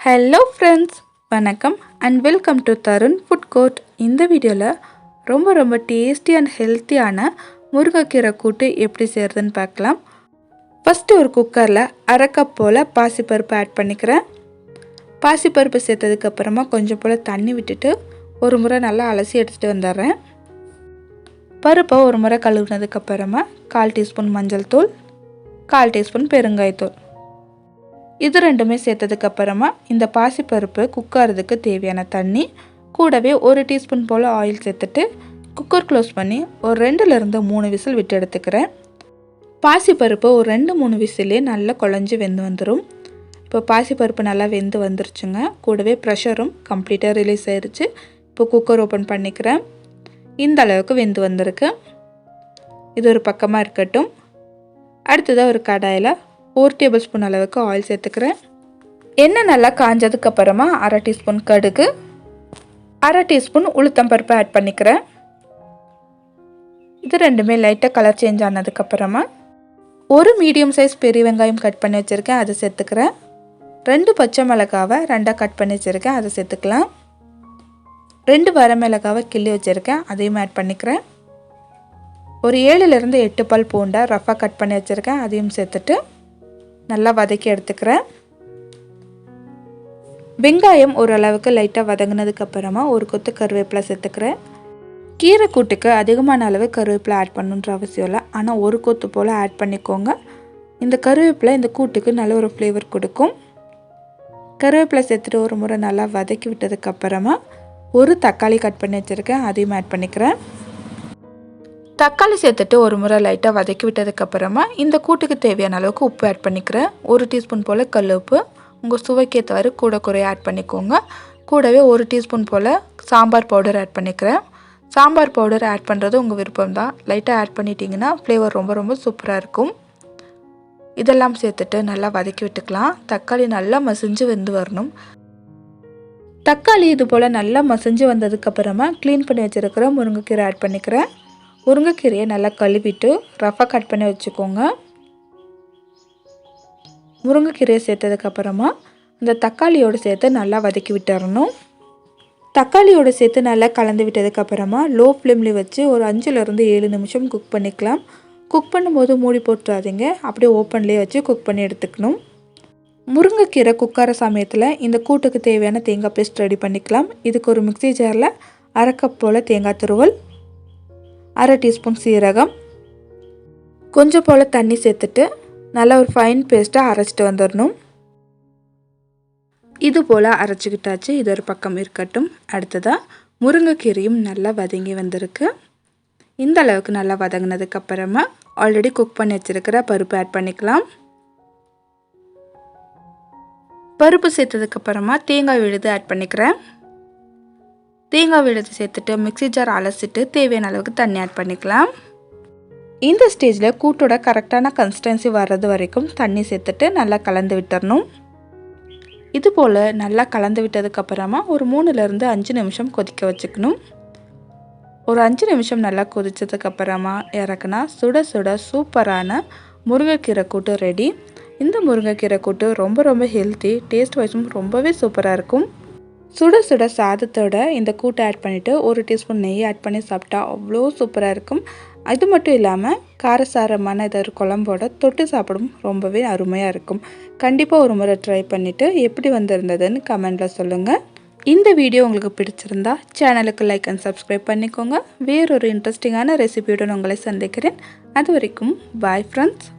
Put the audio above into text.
Hello friends, வணக்கம் and welcome to Tarun food court. இந்த வீடியோவில் ரொம்ப டேஸ்டி அண்ட் ஹெல்த்தியான முருங்கைக்கீரை கூட்டு எப்படி செய்கிறதுன்னு பார்க்கலாம். ஃபஸ்ட்டு ஒரு குக்கரில் அரை கப் போல் பாசிப்பருப்பு ஆட் பண்ணிக்கிறேன். பாசிப்பருப்பு சேர்த்ததுக்கப்புறமா கொஞ்சம் போல் தண்ணி விட்டுட்டு ஒரு முறை நல்லா அலசி எடுத்துகிட்டு வந்துடுறேன். பருப்பை ஒரு முறை கழுவுனதுக்கப்புறமா 1/4 டீஸ்பூன் மஞ்சள் தூள், 1/4 டீஸ்பூன் பெருங்காயத்தூள், இது ரெண்டுமே சேர்த்ததுக்கப்புறமா இந்த பாசிப்பருப்பு குக் ஆகிறதுக்கு தேவையான தண்ணி கூடவே 1 டீஸ்பூன் போல் ஆயில் சேர்த்துட்டு குக்கர் க்ளோஸ் பண்ணி ஒரு 2லேருந்து 3 விசில் விட்டு எடுத்துக்கிறேன். பாசிப்பருப்பு ஒரு 2-3 விசிலே நல்லா குழஞ்சி வெந்து வந்துடும். இப்போ பாசிப்பருப்பு நல்லா வெந்து வந்துருச்சுங்க. கூடவே ப்ரெஷரும் கம்ப்ளீட்டாக ரிலீஸ் ஆயிடுச்சு. இப்போ குக்கர் ஓப்பன் பண்ணிக்கிறேன். இந்த அளவுக்கு வெந்து வந்திருக்கு. இது ஒரு பக்கமாக இருக்கட்டும். அடுத்ததாக ஒரு கடாயில் 1 டேபிள் ஸ்பூன் அளவுக்கு ஆயில் சேர்த்துக்கிறேன். எண்ணெய் நல்லா காஞ்சதுக்கப்புறமா 1/2 டீஸ்பூன் கடுகு, 1/2 டீஸ்பூன் உளுத்தம்பருப்பு ஆட் பண்ணிக்கிறேன். இது ரெண்டுமே லைட்டாக கலர் சேஞ்ச் ஆனதுக்கப்புறமா ஒரு மீடியம் சைஸ் பெரிய வெங்காயம் கட் பண்ணி வச்சுருக்கேன், அதை சேர்த்துக்கிறேன். 2 பச்சை மிளகாவை 2ஆக கட் பண்ணி வச்சுருக்கேன், அதை சேர்த்துக்கலாம். 2 வரமிளகாவை கிள்ளி வச்சுருக்கேன், அதையும் ஆட் பண்ணிக்கிறேன். ஒரு 7லேருந்து 8 பல் பூண்டை ரஃபாக கட் பண்ணி வச்சுருக்கேன், அதையும் சேர்த்துட்டு நல்லா வதக்கி எடுத்துக்கிறேன். வெங்காயம் ஓரளவுக்கு லைட்டாக வதங்கினதுக்கப்புறமா ஒரு கொத்து கருவேப்பிலை சேர்த்துக்கிறேன். கீரை கூட்டுக்கு அதிகமான அளவு கருவேப்பிலை ஆட் பண்ணுன்ற அவசியம் இல்லை, ஆனால் ஒரு கொத்து போல் ஆட் பண்ணிக்கோங்க. இந்த கருவேப்பிலை இந்த கூட்டுக்கு நல்ல ஒரு ஃப்ளேவர் கொடுக்கும். கருவேப்பிலை சேர்த்துட்டு ஒரு முறை நல்லா வதக்கி விட்டதுக்கப்புறமா ஒரு தக்காளி கட் பண்ணி வச்சுருக்கேன், அதையும் ஆட் பண்ணிக்கிறேன். தக்காளி சேர்த்துட்டு ஒரு முறை லைட்டாக வதக்கி விட்டதுக்கப்புறமா இந்த கூட்டுக்கு தேவையான அளவுக்கு உப்பு ஆட் பண்ணிக்கிறேன். 1 டீஸ்பூன் போல் கல் உப்பு, உங்கள் சுவைக்கேற்றவாறு கூட குறைய ஆட் பண்ணிக்கோங்க. கூடவே 1 டீஸ்பூன் போல் சாம்பார் பவுடர் ஆட் பண்ணிக்கிறேன். சாம்பார் பவுடர் ஆட் பண்ணுறது உங்கள் விருப்பம் தான். லைட்டாக ஆட் பண்ணிட்டீங்கன்னா ஃப்ளேவர் ரொம்ப சூப்பராக இருக்கும். இதெல்லாம் சேர்த்துட்டு நல்லா வதக்கி விட்டுக்கலாம். தக்காளி நல்லா மசிஞ்சு வெந்து வரணும். தக்காளி இது போல் நல்லா மசிஞ்சு வந்ததுக்கப்புறமா க்ளீன் பண்ணி வச்சுருக்கிற முருங்கைக்கீரை ஆட் பண்ணிக்கிறேன். முருங்கைக்கீரையை நல்லா கழுவிட்டு ரஃபாக கட் பண்ணி வச்சுக்கோங்க. முருங்கைக்கீரையை சேர்த்ததுக்கப்புறமா இந்த தக்காளியோடு சேர்த்து நல்லா வதக்கி விட்டுறணும். தக்காளியோடு சேர்த்து நல்லா கலந்து விட்டதுக்கப்புறமா லோ ஃப்ளேமில் வச்சு ஒரு 5லேருந்து 7 நிமிஷம் குக் பண்ணிக்கலாம். குக் பண்ணும்போது மூடி போட்டுறாதீங்க, அப்படியே ஓப்பன்லேயே வச்சு குக் பண்ணி எடுத்துக்கணும். முருங்கைக்கீரை குக்கார சமயத்தில் இந்த கூட்டுக்கு தேவையான தேங்காய் பேஸ்ட் ரெடி பண்ணிக்கலாம். இதுக்கு ஒரு மிக்ஸி ஜாரில் 1/2 கப் போல் தேங்காய் துருவல், 1/2 டீஸ்பூன் சீரகம், கொஞ்சம் போல் தண்ணி சேர்த்துட்டு நல்லா ஒரு ஃபைன் பேஸ்ட்டாக அரைச்சிட்டு வந்துடணும். இது போல் அரைச்சிக்கிட்டாச்சு. இது ஒரு பக்கம் இருக்கட்டும். அடுத்ததாக முருங்கைக்கீரையும் நல்லா வதங்கி வந்திருக்கு. இந்த அளவுக்கு நல்லா வதங்கினதுக்கப்புறமா ஆல்ரெடி குக் பண்ணி வச்சுருக்கிற பருப்பு ஆட் பண்ணிக்கலாம். பருப்பு சேர்த்ததுக்கப்புறமா தேங்காய் விழுது ஆட் பண்ணிக்கிறேன். தேங்காய் விழுது சேர்த்துட்டு மிக்ஸி ஜார் அலசிட்டு தேவையான அளவுக்கு தண்ணி ஆட் பண்ணிக்கலாம். இந்த ஸ்டேஜில் கூட்டோட கரெக்டான கன்சிஸ்டன்சி வர்றது வரைக்கும் தண்ணி சேர்த்துட்டு நல்லா கலந்து விட்டுறணும். இது போல் நல்லா கலந்து விட்டதுக்கப்புறமா ஒரு 3லேருந்து 5 நிமிஷம் கொதிக்க வச்சுக்கணும். ஒரு 5 நிமிஷம் நல்லா கொதிச்சதுக்கப்புறமா இறக்குனா சுட சுட சூப்பரான முருங்கைக்கீரை கூட்டு ரெடி. இந்த முருங்கைக்கீரை கூட்டு ரொம்ப ஹெல்த்தி, டேஸ்ட் வைஸும் ரொம்பவே சூப்பராக இருக்கும். சுட சுட சாதத்தோட இந்த கூட்டை ஆட் பண்ணிவிட்டு 1 டீஸ்பூன் நெய் ஆட் பண்ணி சாப்பிட்டா அவ்வளோ சூப்பராக இருக்கும். அது மட்டும் இல்லாமல் காரசாரமான ஏதாவது குழம்போட தொட்டு சாப்பிடும் ரொம்பவே அருமையாக இருக்கும். கண்டிப்பாக ஒரு முறை ட்ரை பண்ணிவிட்டு எப்படி வந்திருந்ததுன்னு கமெண்டில் சொல்லுங்கள். இந்த வீடியோ உங்களுக்கு பிடிச்சிருந்தா சேனலுக்கு லைக் அண்ட் சப்ஸ்கிரைப் பண்ணிக்கோங்க. வேறொரு இன்ட்ரெஸ்டிங்கான ரெசிபியுடன் உங்களை சந்திக்கிறேன். அது வரைக்கும் பாய் ஃப்ரெண்ட்ஸ்.